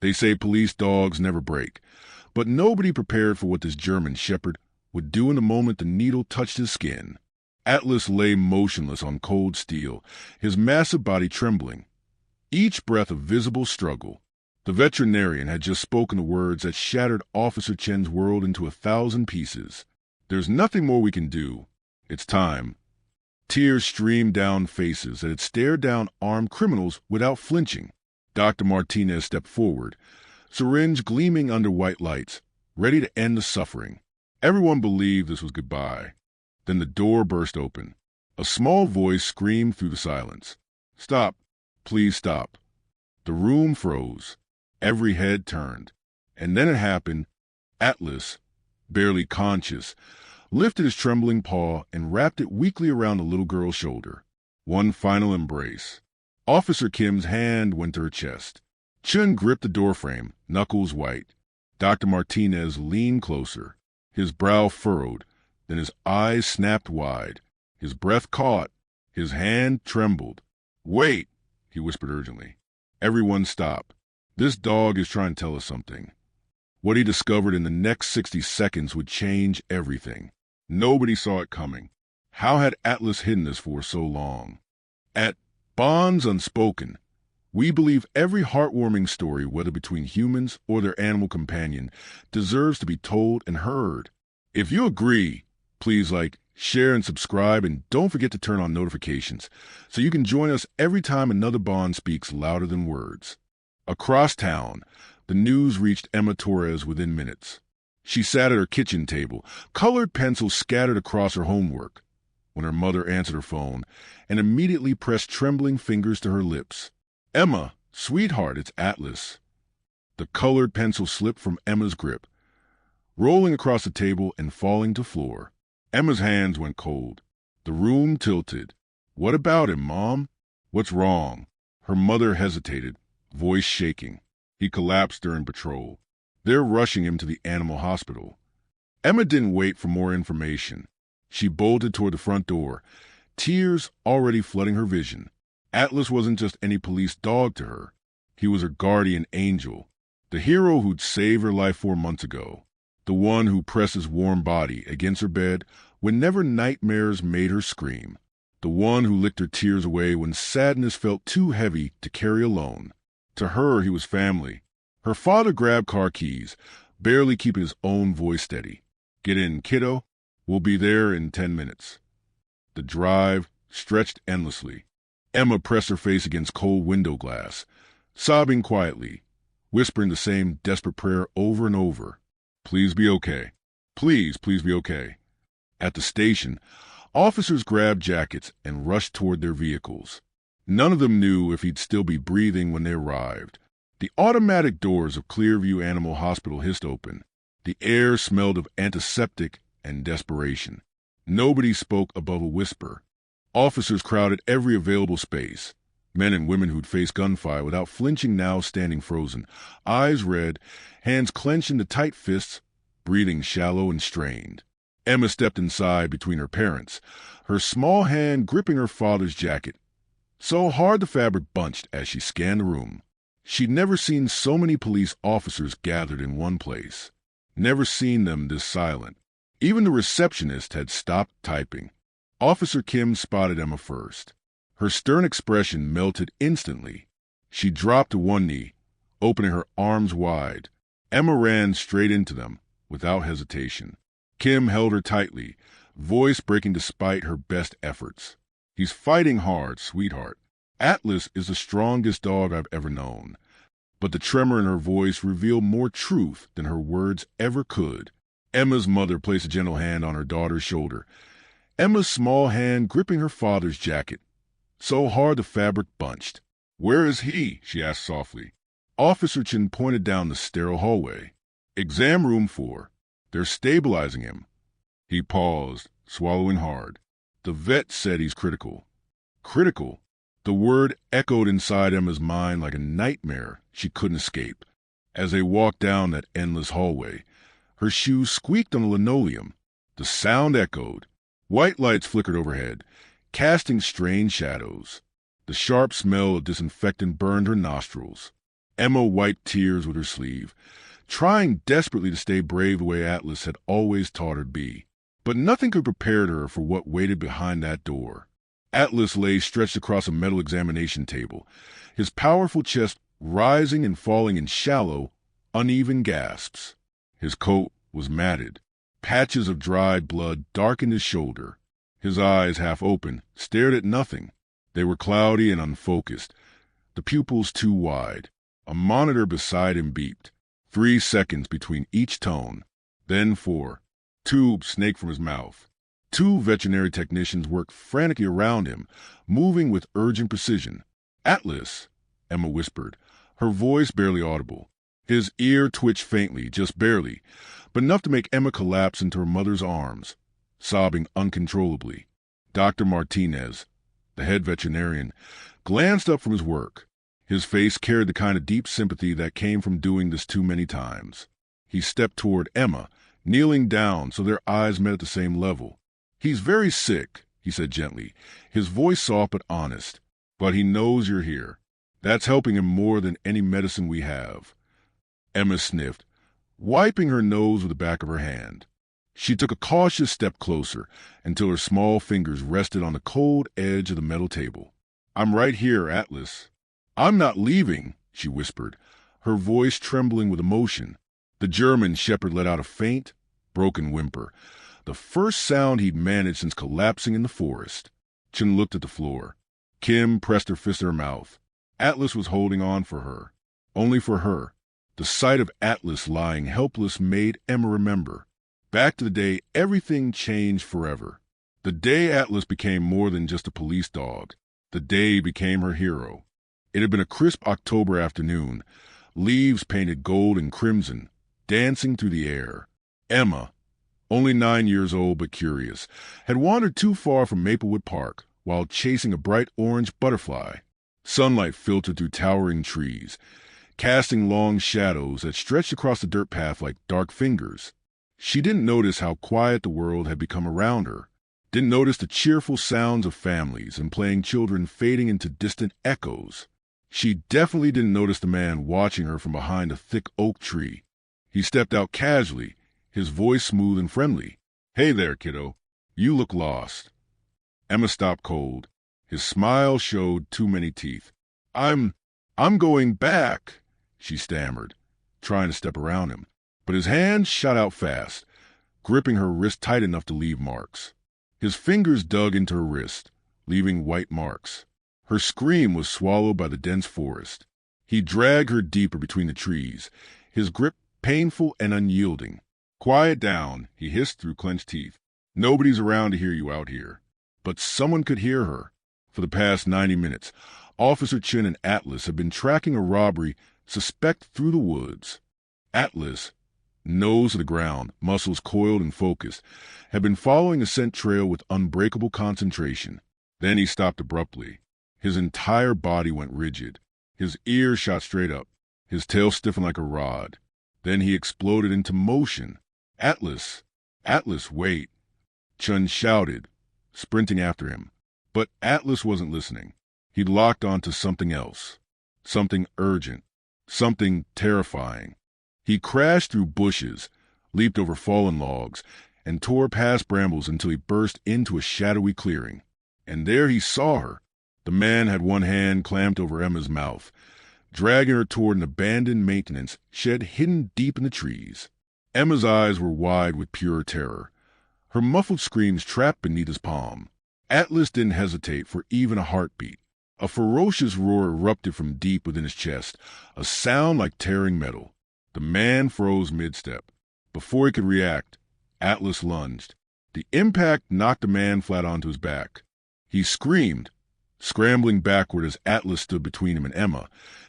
They say police dogs never break, but nobody prepared for what this German shepherd would do in the moment the needle touched his skin. Atlas lay motionless on cold steel, his massive body trembling. Each breath a visible struggle. The veterinarian had just spoken the words that shattered Officer Chen's world into 1,000 pieces. There's nothing more we can do. It's time. Tears streamed down faces that had stared down armed criminals without flinching. Dr. Martinez stepped forward, syringe gleaming under white lights, ready to end the suffering. Everyone believed this was goodbye. Then the door burst open. A small voice screamed through the silence. "Stop. Please stop." The room froze. Every head turned. And then it happened. Atlas, barely conscious, lifted his trembling paw and wrapped it weakly around the little girl's shoulder. One final embrace. Officer Kim's hand went to her chest. Chen gripped the doorframe, knuckles white. Dr. Martinez leaned closer, his brow furrowed, then his eyes snapped wide. His breath caught. His hand trembled. "Wait," he whispered urgently. Everyone stopped. This dog is trying to tell us something. What he discovered in the next 60 seconds would change everything. Nobody saw it coming. How had Atlas hidden this for so long? At Bonds Unspoken, we believe every heartwarming story, whether between humans or their animal companion, deserves to be told and heard. If you agree, please like, share, and subscribe, and don't forget to turn on notifications so you can join us every time another Bond speaks louder than words. Across town, the news reached Emma Torres within minutes. She sat at her kitchen table, colored pencils scattered across her homework, when her mother answered her phone and immediately pressed trembling fingers to her lips. "Emma, sweetheart, it's Atlas." The colored pencil slipped from Emma's grip, rolling across the table and falling to floor. Emma's hands went cold. The room tilted. "What about him, Mom? What's wrong?" Her mother hesitated, voice shaking. "He collapsed during patrol. They're rushing him to the animal hospital." Emma didn't wait for more information. She bolted toward the front door, tears already flooding her vision. Atlas wasn't just any police dog to her. He was her guardian angel, the hero who'd saved her life 4 months ago, the one who pressed his warm body against her bed whenever nightmares made her scream, the one who licked her tears away when sadness felt too heavy to carry alone. To her, he was family. Her father grabbed car keys, barely keeping his own voice steady. "Get in, kiddo. We'll be there in 10 minutes." The drive stretched endlessly. Emma pressed her face against cold window glass, sobbing quietly, whispering the same desperate prayer over and over. "Please be okay. Please be okay." At the station, officers grabbed jackets and rushed toward their vehicles. None of them knew if he'd still be breathing when they arrived. The automatic doors of Clearview Animal Hospital hissed open. The air smelled of antiseptic and desperation. Nobody spoke above a whisper. Officers crowded every available space. Men and women who'd faced gunfire without flinching now standing frozen, eyes red, hands clenched into tight fists, breathing shallow and strained. Emma stepped inside between her parents, her small hand gripping her father's jacket, so hard the fabric bunched as she scanned the room. She'd never seen so many police officers gathered in one place, never seen them this silent. Even the receptionist had stopped typing. Officer Kim spotted Emma first. Her stern expression melted instantly. She dropped to one knee, opening her arms wide. Emma ran straight into them, without hesitation. Kim held her tightly, voice breaking despite her best efforts. "He's fighting hard, sweetheart. Atlas is the strongest dog I've ever known." But the tremor in her voice revealed more truth than her words ever could. Emma's mother placed a gentle hand on her daughter's shoulder, Emma's small hand gripping her father's jacket, so hard the fabric bunched. "Where is he?" she asked softly. Officer Chin pointed down the sterile hallway. "Exam room 4. They're stabilizing him." He paused, swallowing hard. "The vet said he's critical." Critical? The word echoed inside Emma's mind like a nightmare she couldn't escape. As they walked down that endless hallway, her shoes squeaked on the linoleum. The sound echoed. White lights flickered overhead, casting strange shadows. The sharp smell of disinfectant burned her nostrils. Emma wiped tears with her sleeve, trying desperately to stay brave the way Atlas had always taught her to be. But nothing could prepare her for what waited behind that door. Atlas lay stretched across a metal examination table, his powerful chest rising and falling in shallow, uneven gasps. His coat was matted. Patches of dried blood darkened his shoulder. His eyes, half open, stared at nothing. They were cloudy and unfocused, the pupils too wide. A monitor beside him beeped. 3 seconds between each tone. Then 4. Tubes snaked from his mouth. 2 veterinary technicians worked frantically around him, moving with urgent precision. "Atlas," Emma whispered, her voice barely audible. His ear twitched faintly, just barely, but enough to make Emma collapse into her mother's arms, sobbing uncontrollably. Dr. Martinez, the head veterinarian, glanced up from his work. His face carried the kind of deep sympathy that came from doing this too many times. He stepped toward Emma, kneeling down so their eyes met at the same level. "He's very sick," he said gently, his voice soft but honest. "But he knows you're here. That's helping him more than any medicine we have." Emma sniffed, wiping her nose with the back of her hand. She took a cautious step closer until her small fingers rested on the cold edge of the metal table. "I'm right here, Atlas." "I'm not leaving," she whispered, her voice trembling with emotion. The German shepherd let out a faint, broken whimper, the first sound he'd managed since collapsing in the forest. Chen looked at the floor. Kim pressed her fist to her mouth. Atlas was holding on for her. Only for her. The sight of Atlas lying helpless made Emma remember. Back to the day everything changed forever. The day Atlas became more than just a police dog. The day he became her hero. It had been a crisp October afternoon, leaves painted gold and crimson, dancing through the air. Emma, only 9 years old but curious, had wandered too far from Maplewood Park while chasing a bright orange butterfly. Sunlight filtered through towering trees, casting long shadows that stretched across the dirt path like dark fingers. She didn't notice how quiet the world had become around her, didn't notice the cheerful sounds of families and playing children fading into distant echoes. She definitely didn't notice the man watching her from behind a thick oak tree. He stepped out casually, his voice smooth and friendly. "Hey there, kiddo. You look lost." Emma stopped cold. His smile showed too many teeth. I'm going back," she stammered, trying to step around him. But his hand shot out fast, gripping her wrist tight enough to leave marks. His fingers dug into her wrist, leaving white marks. Her scream was swallowed by the dense forest. He dragged her deeper between the trees, his grip painful and unyielding. "Quiet down," he hissed through clenched teeth. "Nobody's around to hear you out here." But someone could hear her. For the past 90 minutes, Officer Chin and Atlas had been tracking a robbery suspect through the woods. Atlas, nose to the ground, muscles coiled and focused, had been following the scent trail with unbreakable concentration. Then he stopped abruptly. His entire body went rigid. His ears shot straight up. His tail stiffened like a rod. Then he exploded into motion. "Atlas! Atlas, wait!" Chun shouted, sprinting after him. But Atlas wasn't listening. He'd locked onto something else. Something urgent. Something terrifying. He crashed through bushes, leaped over fallen logs, and tore past brambles until he burst into a shadowy clearing. And there he saw her. The man had one hand clamped over Emma's mouth, dragging her toward an abandoned maintenance shed hidden deep in the trees. Emma's eyes were wide with pure terror, her muffled screams trapped beneath his palm. Atlas didn't hesitate for even a heartbeat. A ferocious roar erupted from deep within his chest, a sound like tearing metal. The man froze mid-step. Before he could react, Atlas lunged. The impact knocked the man flat onto his back. He screamed, scrambling backward as Atlas stood between him and Emma,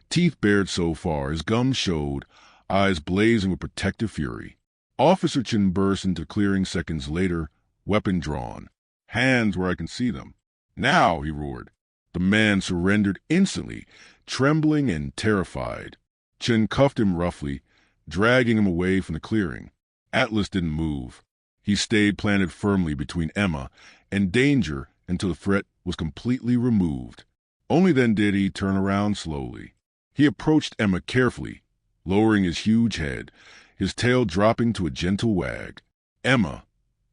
teeth bared so far his gums showed, eyes blazing with protective fury. Officer Chin burst into clearing seconds later, weapon drawn. "Hands where I can see them." "Now!" he roared. The man surrendered instantly, trembling and terrified. Chin cuffed him roughly, dragging him away from the clearing. Atlas didn't move. He stayed planted firmly between Emma and danger until the threat was completely removed. Only then did he turn around slowly. He approached Emma carefully, lowering his huge head, his tail dropping to a gentle wag. Emma,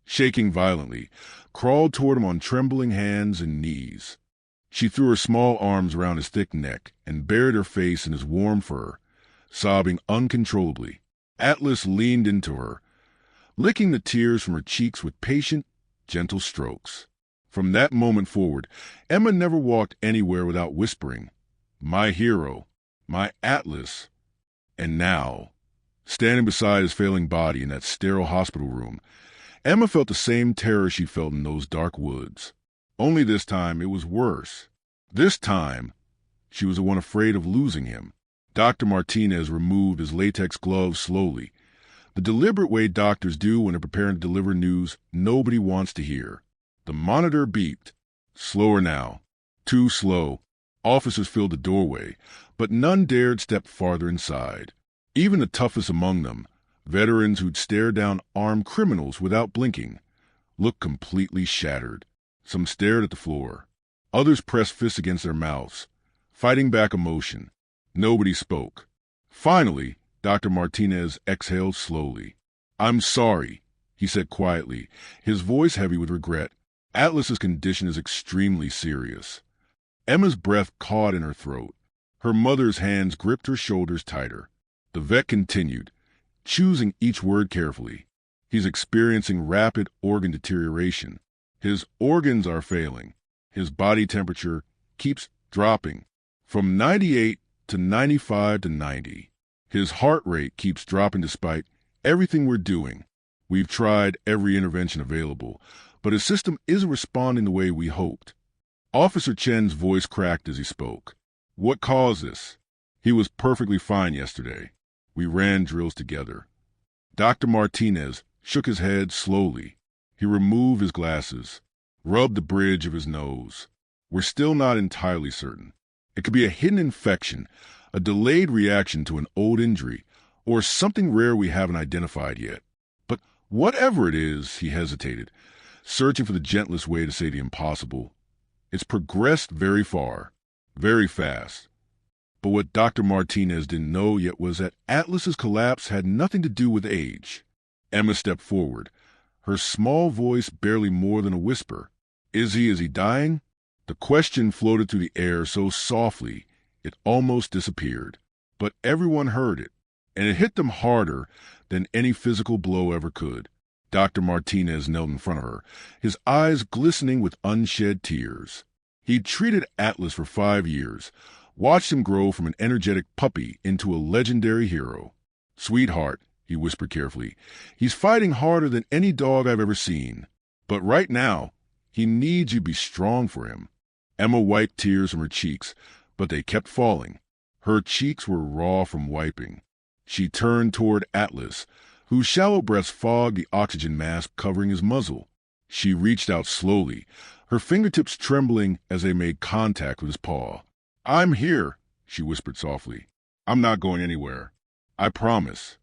shaking violently, crawled toward him on trembling hands and knees. She threw her small arms around his thick neck and buried her face in his warm fur, sobbing uncontrollably. Atlas leaned into her, licking the tears from her cheeks with patient, gentle strokes. From that moment forward, Emma never walked anywhere without whispering, "My hero, my Atlas." And now, standing beside his failing body in that sterile hospital room, Emma felt the same terror she felt in those dark woods. Only this time it was worse. This time, she was the one afraid of losing him. Dr. Martinez removed his latex gloves slowly, the deliberate way doctors do when they're preparing to deliver news nobody wants to hear. The monitor beeped. Slower now. Too slow. Officers filled the doorway, but none dared step farther inside. Even the toughest among them, veterans who'd stare down armed criminals without blinking, looked completely shattered. Some stared at the floor. Others pressed fists against their mouths, fighting back emotion. Nobody spoke. Finally, Dr. Martinez exhaled slowly. "I'm sorry," he said quietly, his voice heavy with regret. "Atlas's condition is extremely serious." Emma's breath caught in her throat. Her mother's hands gripped her shoulders tighter. The vet continued, choosing each word carefully. "He's experiencing rapid organ deterioration. His organs are failing. His body temperature keeps dropping from 98 to 95 to 90. His heart rate keeps dropping despite everything we're doing. We've tried every intervention available, but his system isn't responding the way we hoped." Officer Chen's voice cracked as he spoke. "What caused this? He was perfectly fine yesterday. We ran drills together." Dr. Martinez shook his head slowly. He removed his glasses, rubbed the bridge of his nose. "We're still not entirely certain. It could be a hidden infection, a delayed reaction to an old injury, or something rare we haven't identified yet. But whatever it is," he hesitated, searching for the gentlest way to say the impossible, "it's progressed very far, very fast." But what Dr. Martinez didn't know yet was that Atlas's collapse had nothing to do with age. Emma stepped forward, her small voice barely more than a whisper. Is he dying?" The question floated through the air so softly it almost disappeared. But everyone heard it, and it hit them harder than any physical blow ever could. Dr. Martinez knelt in front of her, his eyes glistening with unshed tears. He'd treated Atlas for 5 years, watched him grow from an energetic puppy into a legendary hero. "Sweetheart," he whispered carefully, "he's fighting harder than any dog I've ever seen. But right now, he needs you to be strong for him." Emma wiped tears from her cheeks, but they kept falling. Her cheeks were raw from wiping. She turned toward Atlas, whose shallow breaths fogged the oxygen mask covering his muzzle. She reached out slowly, her fingertips trembling as they made contact with his paw. "I'm here," she whispered softly. "I'm not going anywhere. I promise."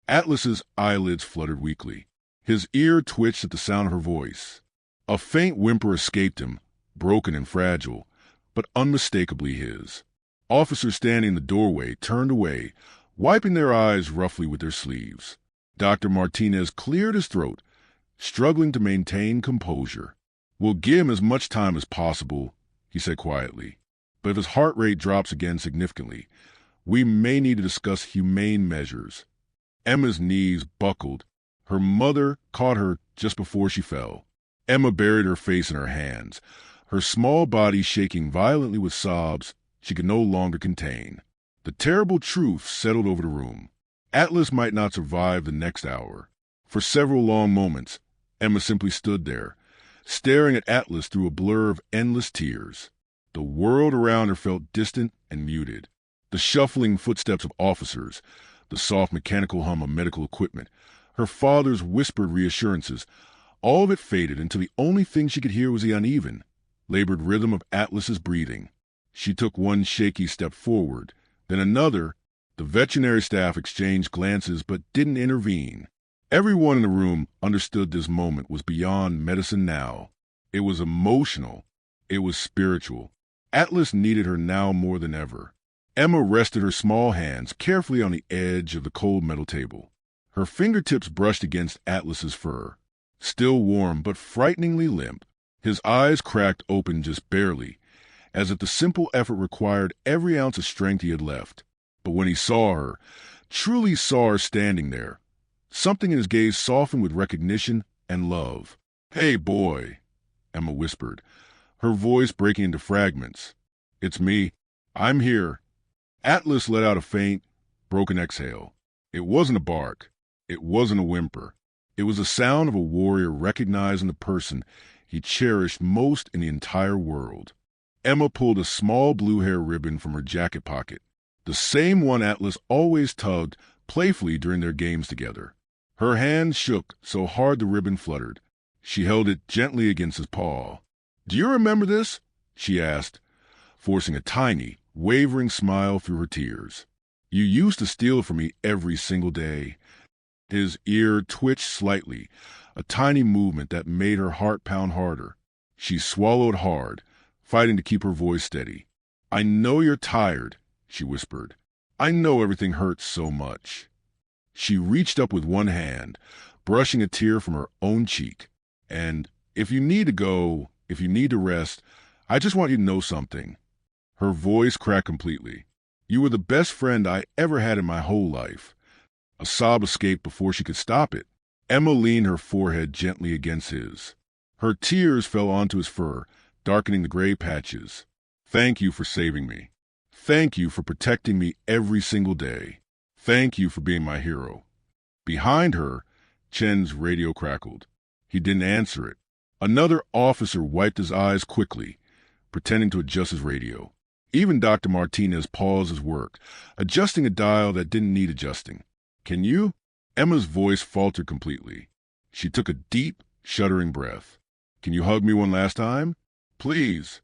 Atlas's eyelids fluttered weakly. His ear twitched at the sound of her voice. A faint whimper escaped him, broken and fragile, but unmistakably his. Officers standing in the doorway turned away, wiping their eyes roughly with their sleeves. Dr. Martinez cleared his throat, struggling to maintain composure. "We'll give him as much time as possible," he said quietly. "But if his heart rate drops again significantly, we may need to discuss humane measures." Emma's knees buckled. Her mother caught her just before she fell. Emma buried her face in her hands, her small body shaking violently with sobs she could no longer contain. The terrible truth settled over the room. Atlas might not survive the next hour. For several long moments, Emma simply stood there, staring at Atlas through a blur of endless tears. The world around her felt distant and muted. The shuffling footsteps of officers, the soft mechanical hum of medical equipment, her father's whispered reassurances, all of it faded until the only thing she could hear was the uneven, labored rhythm of Atlas's breathing. She took one shaky step forward, then another. The veterinary staff exchanged glances but didn't intervene. Everyone in the room understood this moment was beyond medicine now. It was emotional. It was spiritual. Atlas needed her now more than ever. Emma rested her small hands carefully on the edge of the cold metal table. Her fingertips brushed against Atlas's fur, still warm but frighteningly limp. His eyes cracked open just barely, as if the simple effort required every ounce of strength he had left. But when he saw her, truly saw her standing there, something in his gaze softened with recognition and love. "Hey, boy," Emma whispered, her voice breaking into fragments. "It's me. I'm here." Atlas let out a faint, broken exhale. It wasn't a bark. It wasn't a whimper. It was the sound of a warrior recognizing the person he cherished most in the entire world. Emma pulled a small blue hair ribbon from her jacket pocket, the same one Atlas always tugged playfully during their games together. Her hand shook so hard the ribbon fluttered. She held it gently against his paw. "Do you remember this?" she asked, forcing a tiny, wavering smile through her tears. "You used to steal from me every single day." His ear twitched slightly, a tiny movement that made her heart pound harder. She swallowed hard, fighting to keep her voice steady. "I know you're tired," she whispered. "I know everything hurts so much." She reached up with one hand, brushing a tear from her own cheek. "And if you need to go, if you need to rest, I just want you to know something." Her voice cracked completely. "You were the best friend I ever had in my whole life." A sob escaped before she could stop it. Emma leaned her forehead gently against his. Her tears fell onto his fur, darkening the gray patches. "Thank you for saving me. Thank you for protecting me every single day. Thank you for being my hero." Behind her, Chen's radio crackled. He didn't answer it. Another officer wiped his eyes quickly, pretending to adjust his radio. Even Dr. Martinez paused his work, adjusting a dial that didn't need adjusting. "Can you?" Emma's voice faltered completely. She took a deep, shuddering breath. "Can you hug me one last time? Please."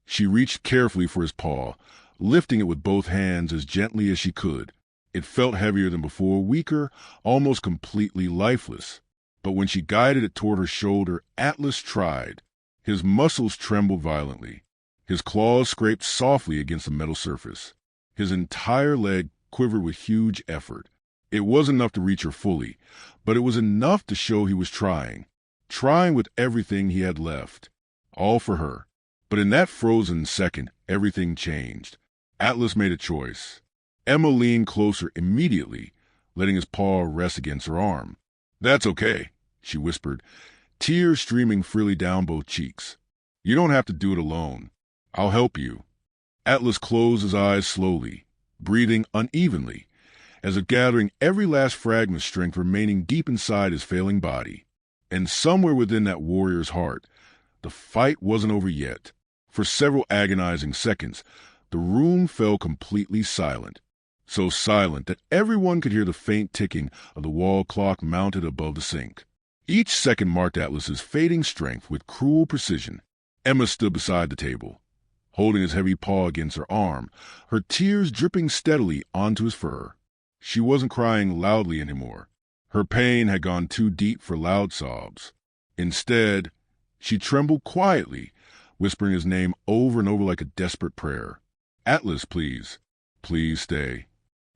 She reached carefully for his paw, lifting it with both hands as gently as she could. It felt heavier than before, weaker, almost completely lifeless. But when she guided it toward her shoulder, Atlas tried. His muscles trembled violently. His claws scraped softly against the metal surface. His entire leg quivered with huge effort. It wasn't enough to reach her fully, but it was enough to show he was trying with everything he had left. All for her. But in that frozen second, everything changed. Atlas made a choice. Emma leaned closer immediately, letting his paw rest against her arm. "That's okay," she whispered, tears streaming freely down both cheeks. "You don't have to do it alone. I'll help you." Atlas closed his eyes slowly, breathing unevenly, as if gathering every last fragment of strength remaining deep inside his failing body. And somewhere within that warrior's heart, the fight wasn't over yet. For several agonizing seconds, the room fell completely silent. So silent that everyone could hear the faint ticking of the wall clock mounted above the sink. Each second marked Atlas's fading strength with cruel precision. Emma stood beside the table, holding his heavy paw against her arm, her tears dripping steadily onto his fur. She wasn't crying loudly anymore. Her pain had gone too deep for loud sobs. Instead, she trembled quietly, whispering his name over and over like a desperate prayer. "Atlas, please. Please stay."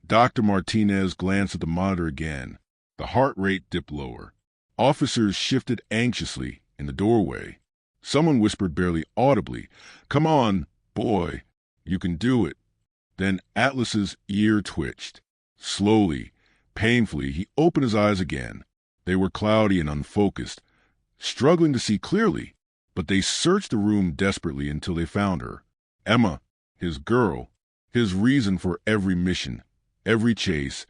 Dr. Martinez glanced at the monitor again. The heart rate dipped lower. Officers shifted anxiously in the doorway. Someone whispered barely audibly, "Come on, boy. You can do it." Then Atlas's ear twitched. Slowly, painfully, he opened his eyes again. They were cloudy and unfocused, struggling to see clearly, but they searched the room desperately until they found her. Emma, his girl, his reason for every mission, every chase,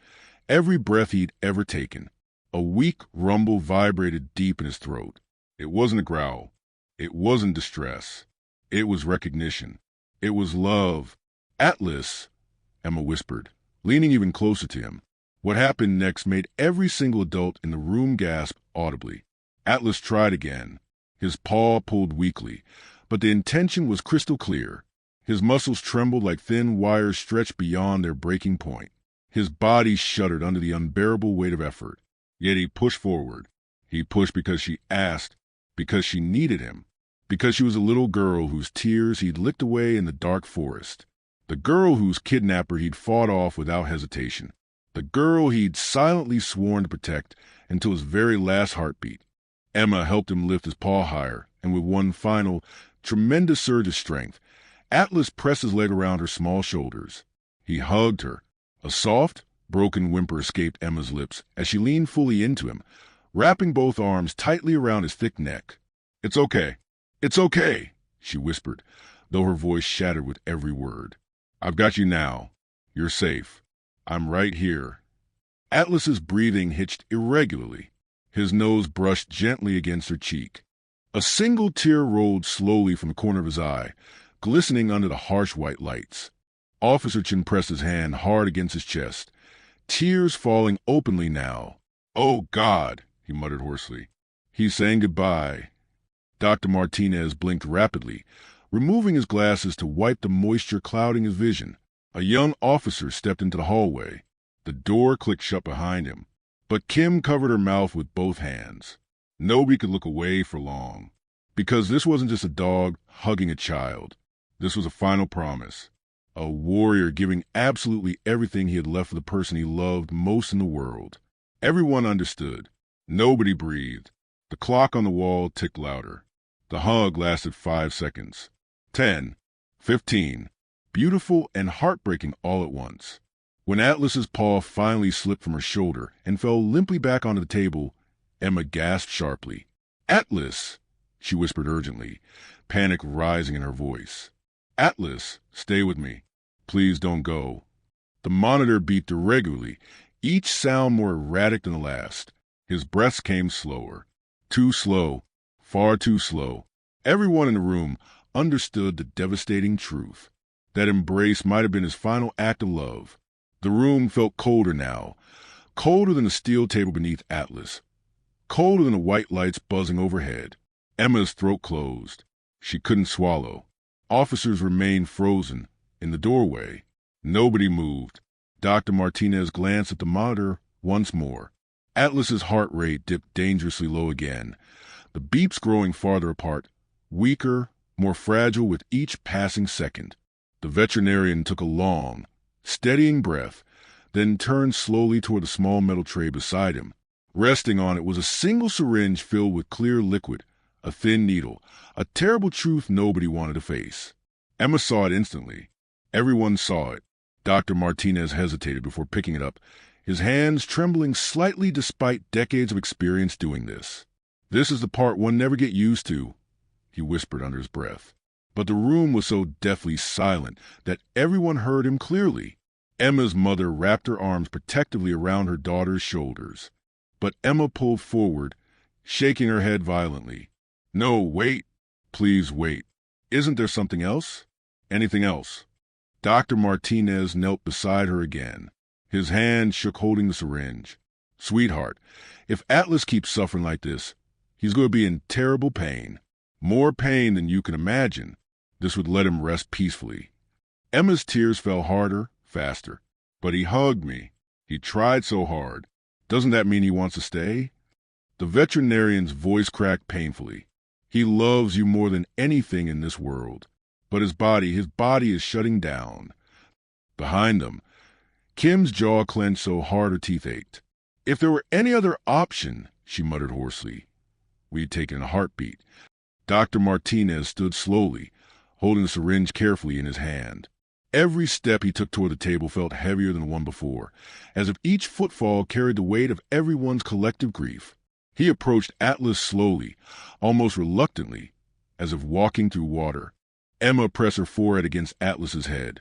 every breath he'd ever taken. A weak rumble vibrated deep in his throat. It wasn't a growl. It wasn't distress. It was recognition. It was love. "Atlas," Emma whispered, leaning even closer to him. What happened next made every single adult in the room gasp audibly. Atlas tried again. His paw pulled weakly, but the intention was crystal clear. His muscles trembled like thin wires stretched beyond their breaking point. His body shuddered under the unbearable weight of effort. Yet he pushed forward. He pushed because she asked, because she needed him, because she was a little girl whose tears he'd licked away in the dark forest. The girl whose kidnapper he'd fought off without hesitation. The girl he'd silently sworn to protect until his very last heartbeat. Emma helped him lift his paw higher, and with one final, tremendous surge of strength, Atlas pressed his leg around her small shoulders. He hugged her. A soft, broken whimper escaped Emma's lips as she leaned fully into him, wrapping both arms tightly around his thick neck. "It's okay. It's okay," she whispered, though her voice shattered with every word. "I've got you now. You're safe. I'm right here." Atlas's breathing hitched irregularly. His nose brushed gently against her cheek. A single tear rolled slowly from the corner of his eye, glistening under the harsh white lights. Officer Chin pressed his hand hard against his chest, tears falling openly now. "Oh, God," he muttered hoarsely. "He's saying goodbye." Dr. Martinez blinked rapidly, removing his glasses to wipe the moisture clouding his vision. A young officer stepped into the hallway. The door clicked shut behind him, but Kim covered her mouth with both hands. Nobody could look away for long, because this wasn't just a dog hugging a child. This was a final promise. A warrior giving absolutely everything he had left for the person he loved most in the world. Everyone understood. Nobody breathed. The clock on the wall ticked louder. The hug lasted 5 seconds. 10. 15. Beautiful and heartbreaking all at once. When Atlas's paw finally slipped from her shoulder and fell limply back onto the table, Emma gasped sharply. "Atlas!" she whispered urgently, panic rising in her voice. "Atlas, stay with me. Please don't go." The monitor beeped irregularly, each sound more erratic than the last. His breaths came slower. Too slow. Far too slow. Everyone in the room understood the devastating truth. That embrace might have been his final act of love. The room felt colder now, colder than the steel table beneath Atlas, colder than the white lights buzzing overhead. Emma's throat closed. She couldn't swallow. Officers remained frozen in the doorway. Nobody moved. Dr. Martinez glanced at the monitor once more. Atlas's heart rate dipped dangerously low again, the beeps growing farther apart, weaker, more fragile with each passing second. The veterinarian took a long, steadying breath, then turned slowly toward the small metal tray beside him. Resting on it was a single syringe filled with clear liquid, a thin needle, a terrible truth nobody wanted to face. Emma saw it instantly. Everyone saw it. Dr. Martinez hesitated before picking it up, his hands trembling slightly despite decades of experience doing this. "This is the part one never get used to," he whispered under his breath. But the room was so deathly silent that everyone heard him clearly. Emma's mother wrapped her arms protectively around her daughter's shoulders. But Emma pulled forward, shaking her head violently. "No, wait. Please wait. Isn't there something else? Anything else?" Dr. Martinez knelt beside her again. His hand shook holding the syringe. "Sweetheart, if Atlas keeps suffering like this, he's going to be in terrible pain. More pain than you can imagine. This would let him rest peacefully." Emma's tears fell harder, faster. "But he hugged me. He tried so hard. Doesn't that mean he wants to stay?" The veterinarian's voice cracked painfully. "He loves you more than anything in this world. But his body is shutting down." Behind them, Kim's jaw clenched so hard her teeth ached. "If there were any other option," she muttered hoarsely. We'd taken a heartbeat. Dr. Martinez stood slowly, holding the syringe carefully in his hand. Every step he took toward the table felt heavier than the one before, as if each footfall carried the weight of everyone's collective grief. He approached Atlas slowly, almost reluctantly, as if walking through water. Emma pressed her forehead against Atlas's head,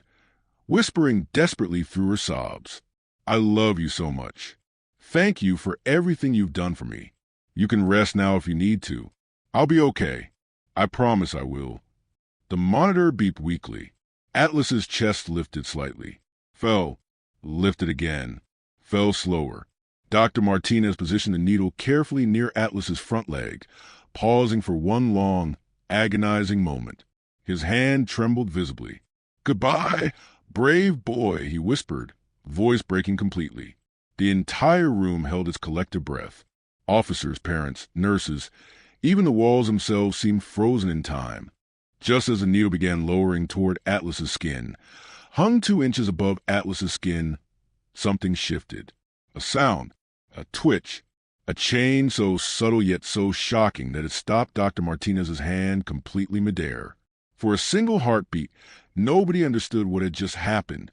whispering desperately through her sobs. "I love you so much. Thank you for everything you've done for me. You can rest now if you need to. I'll be okay. I promise I will." The monitor beeped weakly. Atlas's chest lifted slightly. Fell. Lifted again. Fell slower. Dr. Martinez positioned the needle carefully near Atlas's front leg, pausing for one long, agonizing moment. His hand trembled visibly. "Goodbye, brave boy," he whispered, voice breaking completely. The entire room held its collective breath. Officers, parents, nurses, even the walls themselves seemed frozen in time. Just as the needle began lowering toward Atlas's skin, hung 2 inches above Atlas's skin. Something shifted. A sound, a twitch, a change so subtle yet so shocking that it stopped Dr. Martinez's hand completely midair. For a single heartbeat, nobody understood what had just happened.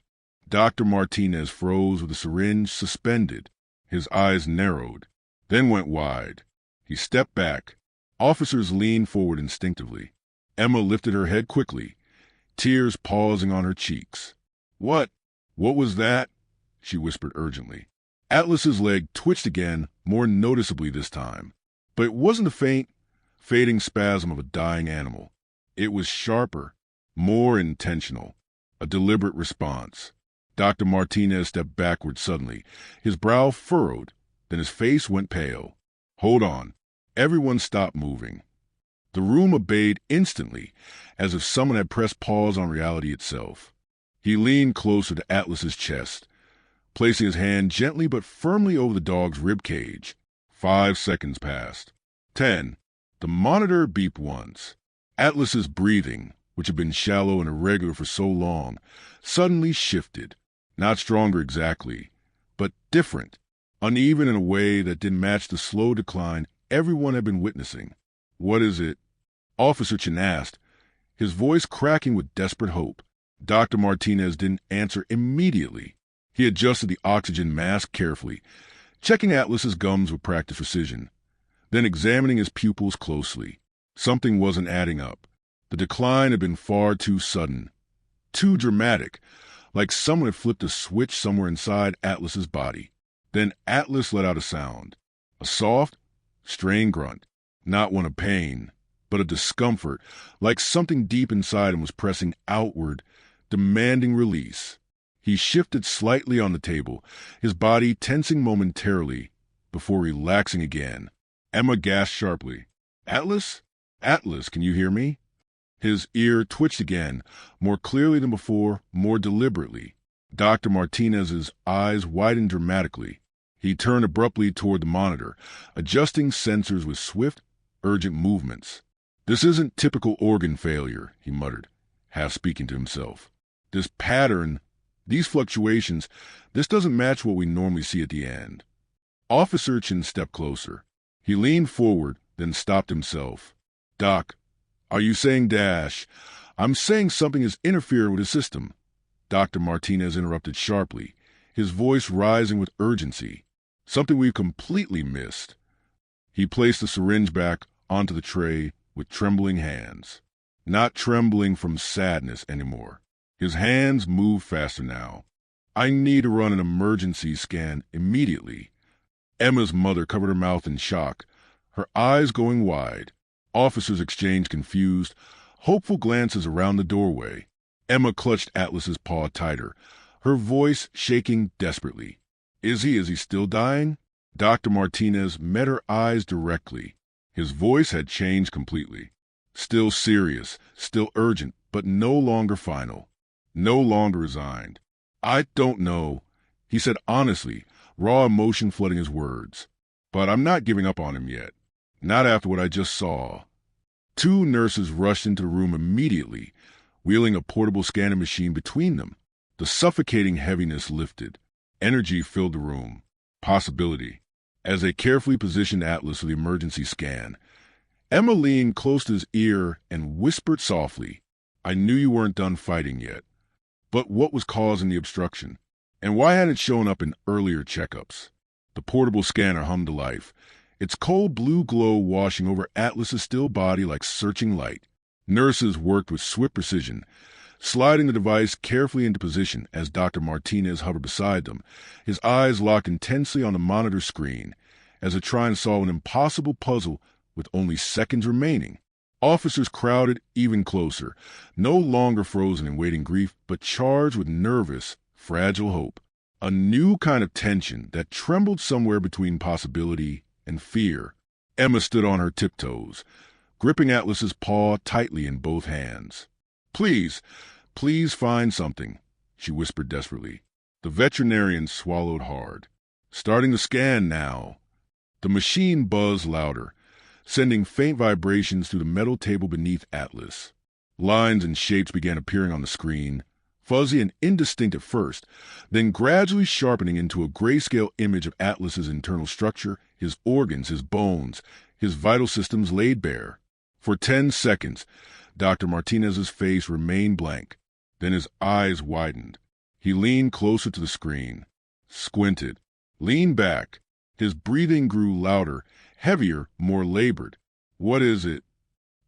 Dr. Martinez froze with the syringe suspended. His eyes narrowed, then went wide. He stepped back. Officers leaned forward instinctively. Emma lifted her head quickly, tears pausing on her cheeks. What was that?" she whispered urgently. Atlas's leg twitched again, more noticeably this time. But it wasn't a faint, fading spasm of a dying animal. It was sharper, more intentional, a deliberate response. Dr. Martinez stepped backward suddenly, his brow furrowed, then his face went pale. "Hold on." Everyone stopped moving. The room obeyed instantly, as if someone had pressed pause on reality itself. He leaned closer to Atlas's chest, placing his hand gently but firmly over the dog's rib cage. 5 seconds passed. 10. The monitor beeped once. Atlas's breathing, which had been shallow and irregular for so long, suddenly shifted. Not stronger exactly, but different, uneven in a way that didn't match the slow decline everyone had been witnessing. "What is it?" Officer Chen asked, his voice cracking with desperate hope. Dr. Martinez didn't answer immediately. He adjusted the oxygen mask carefully, checking Atlas's gums with practiced precision, then examining his pupils closely. Something wasn't adding up. The decline had been far too sudden, too dramatic, like someone had flipped a switch somewhere inside Atlas's body. Then Atlas let out a sound, a soft, strained grunt, not one of pain, but a discomfort, like something deep inside him was pressing outward, demanding release. He shifted slightly on the table, his body tensing momentarily before relaxing again. Emma gasped sharply. "Atlas? Atlas, can you hear me?" His ear twitched again, more clearly than before, more deliberately. Dr. Martinez's eyes widened dramatically. He turned abruptly toward the monitor, adjusting sensors with swift, urgent movements. "This isn't typical organ failure," he muttered, half speaking to himself. "This pattern, these fluctuations, this doesn't match what we normally see at the end." Officer Chen stepped closer. He leaned forward, then stopped himself. "Doc, are you saying dash? I'm saying something is interfering with his system." Dr. Martinez interrupted sharply, his voice rising with urgency. "Something we've completely missed." He placed the syringe back onto the tray with trembling hands. Not trembling from sadness anymore. His hands moved faster now. "I need to run an emergency scan immediately." Emma's mother covered her mouth in shock, her eyes going wide. Officers exchanged confused, hopeful glances around the doorway. Emma clutched Atlas's paw tighter, her voice shaking desperately. Is he still dying?" Dr. Martinez met her eyes directly. His voice had changed completely. Still serious, still urgent, but no longer final. No longer resigned. "I don't know," he said honestly, raw emotion flooding his words. "But I'm not giving up on him yet. Not after what I just saw." 2 nurses rushed into the room immediately, wheeling a portable scanning machine between them. The suffocating heaviness lifted. Energy filled the room. Possibility. As they carefully positioned Atlas for the emergency scan, Emma leaned close to his ear and whispered softly, "I knew you weren't done fighting yet. But what was causing the obstruction? And why hadn't it shown up in earlier checkups?" The portable scanner hummed to life, its cold blue glow washing over Atlas's still body like searching light. Nurses worked with swift precision, sliding the device carefully into position as Dr. Martinez hovered beside them, his eyes locked intensely on the monitor screen as if trying to solve an impossible puzzle with only seconds remaining. Officers crowded even closer, no longer frozen in waiting grief, but charged with nervous, fragile hope. A new kind of tension that trembled somewhere between possibility and fear. Emma stood on her tiptoes, gripping Atlas's paw tightly in both hands. Please find something," she whispered desperately. The veterinarian swallowed hard. "Starting the scan now." The machine buzzed louder, sending faint vibrations through the metal table beneath Atlas. Lines and shapes began appearing on the screen, fuzzy and indistinct at first, then gradually sharpening into a grayscale image of Atlas's internal structure, his organs, his bones, his vital systems laid bare. For 10 seconds, Dr. Martinez's face remained blank. Then his eyes widened. He leaned closer to the screen, squinted, leaned back. His breathing grew louder, heavier, more labored. "What is it?"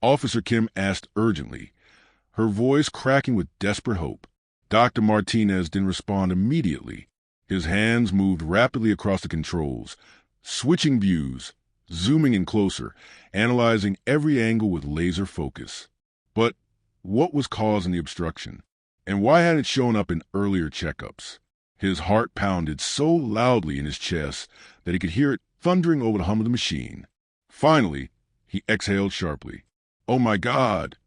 Officer Kim asked urgently, her voice cracking with desperate hope. Dr. Martinez didn't respond immediately. His hands moved rapidly across the controls, switching views, zooming in closer, analyzing every angle with laser focus. But what was causing the obstruction? And why hadn't it shown up in earlier checkups? His heart pounded so loudly in his chest that he could hear it thundering over the hum of the machine. Finally, he exhaled sharply. "Oh my God!"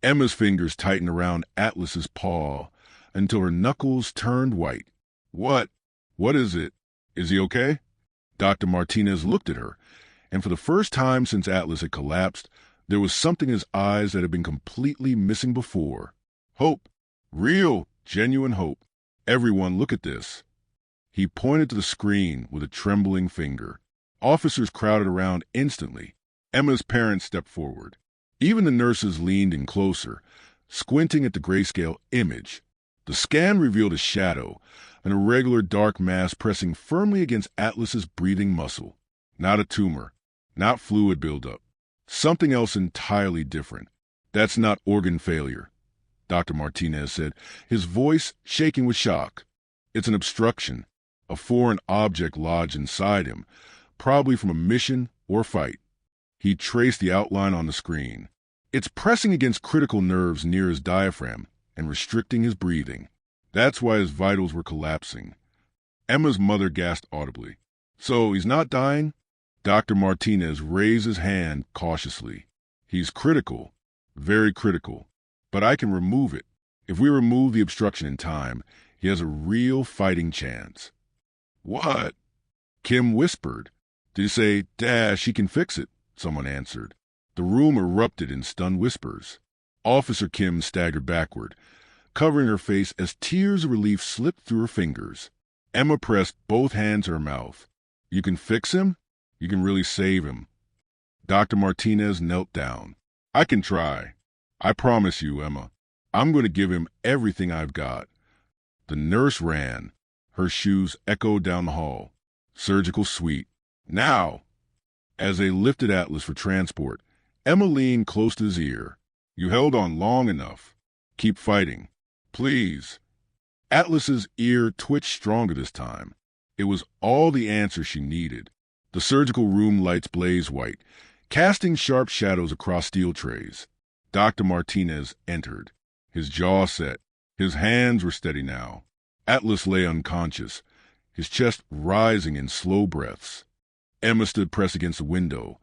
Emma's fingers tightened around Atlas's paw until her knuckles turned white. What is it? Is he okay?" Dr. Martinez looked at her, and for the first time since Atlas had collapsed, there was something in his eyes that had been completely missing before. Hope. Real, genuine hope. "Everyone, look at this." He pointed to the screen with a trembling finger. Officers crowded around instantly. Emma's parents stepped forward. Even the nurses leaned in closer, squinting at the grayscale image. The scan revealed a shadow, an irregular dark mass pressing firmly against Atlas's breathing muscle. Not a tumor, not fluid buildup. Something else entirely different. "That's not organ failure," Dr. Martinez said, his voice shaking with shock. "It's an obstruction, a foreign object lodged inside him, probably from a mission or fight." He traced the outline on the screen. "It's pressing against critical nerves near his diaphragm and restricting his breathing. That's why his vitals were collapsing." Emma's mother gasped audibly. "So he's not dying?" Dr. Martinez raised his hand cautiously. "He's critical, very critical, but I can remove it. If we remove the obstruction in time, he has a real fighting chance." "What?" Kim whispered. "Did he say, 'Dad, she can fix it'?" Someone answered. The room erupted in stunned whispers. Officer Kim staggered backward, covering her face as tears of relief slipped through her fingers. Emma pressed both hands to her mouth. "You can fix him? You can really save him." Dr. Martinez knelt down. "I can try. I promise you, Emma. I'm going to give him everything I've got." The nurse ran. Her shoes echoed down the hall. "Surgical suite. Now!" As they lifted Atlas for transport, Emma leaned close to his ear. "You held on long enough. Keep fighting. Please." Atlas's ear twitched stronger this time. It was all the answer she needed. The surgical room lights blazed white, casting sharp shadows across steel trays. Dr. Martinez entered. His jaw set. His hands were steady now. Atlas lay unconscious, his chest rising in slow breaths. Emma stood pressed against the window.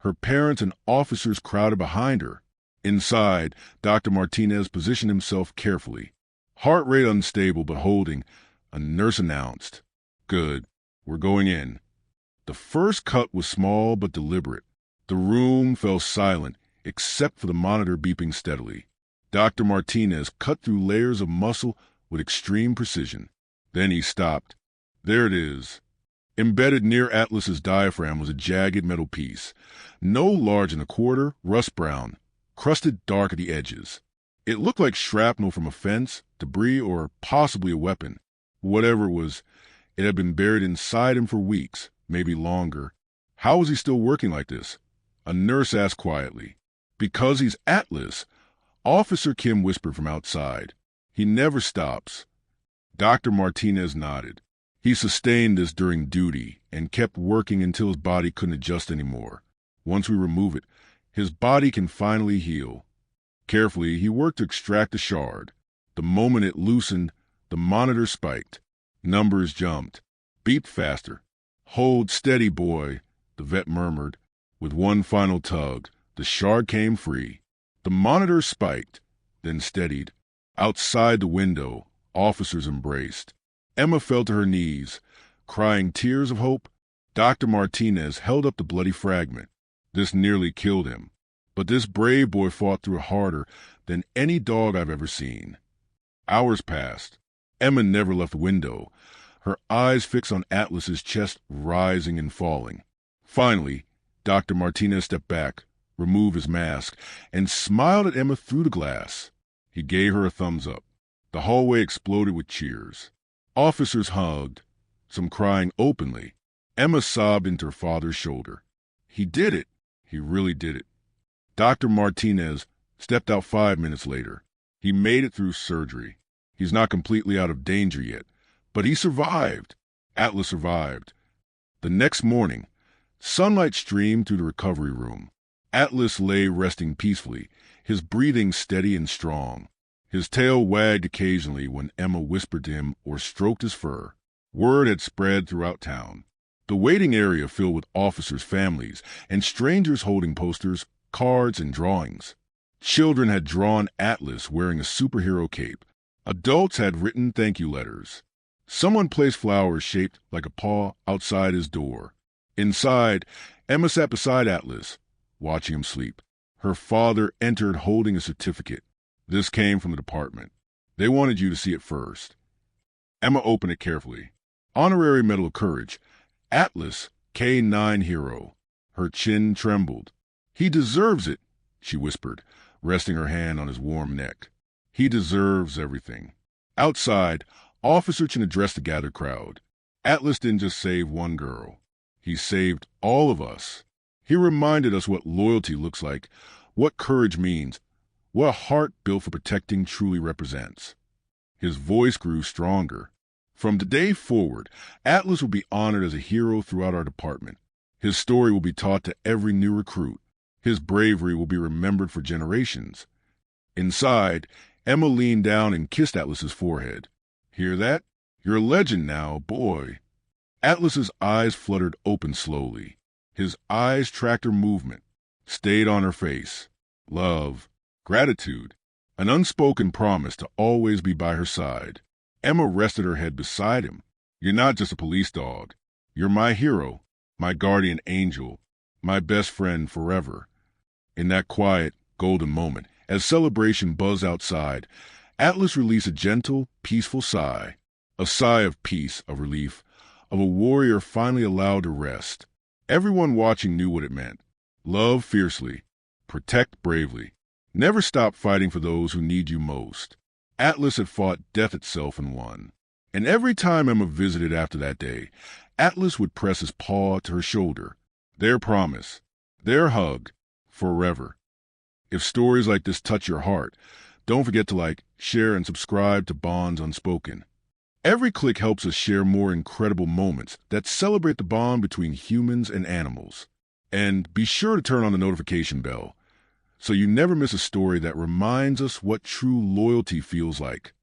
Her parents and officers crowded behind her. Inside, Dr. Martinez positioned himself carefully. Heart rate unstable but holding, a nurse announced, "Good. We're going in." The first cut was small but deliberate. The room fell silent except for the monitor beeping steadily. Dr. Martinez cut through layers of muscle with extreme precision. Then he stopped. There it is. Embedded near Atlas's diaphragm was a jagged metal piece, no larger than a quarter, rust brown, crusted dark at the edges. It looked like shrapnel from a fence, debris, or possibly a weapon. Whatever it was, it had been buried inside him for weeks, maybe longer. How was he still working like this? A nurse asked quietly. "Because he's Atlas," Officer Kim whispered from outside. "He never stops." Dr. Martinez nodded. He sustained this during duty and kept working until his body couldn't adjust anymore. Once we remove it, his body can finally heal. Carefully, he worked to extract the shard. The moment it loosened, the monitor spiked. Numbers jumped, beeped faster. "Hold steady, boy," the vet murmured. With one final tug, the shard came free. The monitor spiked, then steadied. Outside the window, officers embraced. Emma fell to her knees, crying tears of hope. Dr. Martinez held up the bloody fragment. This nearly killed him. But this brave boy fought through harder than any dog I've ever seen. Hours passed. Emma never left the window, her eyes fixed on Atlas's chest rising and falling. Finally, Dr. Martinez stepped back, removed his mask, and smiled at Emma through the glass. He gave her a thumbs up. The hallway exploded with cheers. Officers hugged, some crying openly. Emma sobbed into her father's shoulder. He did it. He really did it. Dr. Martinez stepped out 5 minutes later. He made it through surgery. He's not completely out of danger yet, but he survived. Atlas survived. The next morning, sunlight streamed through the recovery room. Atlas lay resting peacefully, his breathing steady and strong. His tail wagged occasionally when Emma whispered to him or stroked his fur. Word had spread throughout town. The waiting area filled with officers' families and strangers holding posters, cards, and drawings. Children had drawn Atlas wearing a superhero cape. Adults had written thank you letters. Someone placed flowers shaped like a paw outside his door. Inside, Emma sat beside Atlas, watching him sleep. Her father entered holding a certificate. This came from the department. They wanted you to see it first. Emma opened it carefully. Honorary Medal of Courage. Atlas, K-9 hero. Her chin trembled. He deserves it, she whispered, resting her hand on his warm neck. He deserves everything. Outside, Officer Chin addressed the gathered crowd. Atlas didn't just save one girl. He saved all of us. He reminded us what loyalty looks like, what courage means, what a heart built for protecting truly represents. His voice grew stronger. From today forward, Atlas will be honored as a hero throughout our department. His story will be taught to every new recruit. His bravery will be remembered for generations. Inside, Emma leaned down and kissed Atlas's forehead. Hear that? You're a legend now, boy. Atlas's eyes fluttered open slowly. His eyes tracked her movement, stayed on her face. Love, gratitude, an unspoken promise to always be by her side. Emma rested her head beside him. You're not just a police dog. You're my hero, my guardian angel, my best friend forever. In that quiet, golden moment, as celebration buzzed outside, Atlas released a gentle, peaceful sigh. A sigh of peace, of relief, of a warrior finally allowed to rest. Everyone watching knew what it meant. Love fiercely. Protect bravely. Never stop fighting for those who need you most. Atlas had fought death itself and won. And every time Emma visited after that day, Atlas would press his paw to her shoulder. Their promise. Their hug. Forever. If stories like this touch your heart, don't forget to like, share, and subscribe to Bonds Unspoken. Every click helps us share more incredible moments that celebrate the bond between humans and animals. And be sure to turn on the notification bell so you never miss a story that reminds us what true loyalty feels like.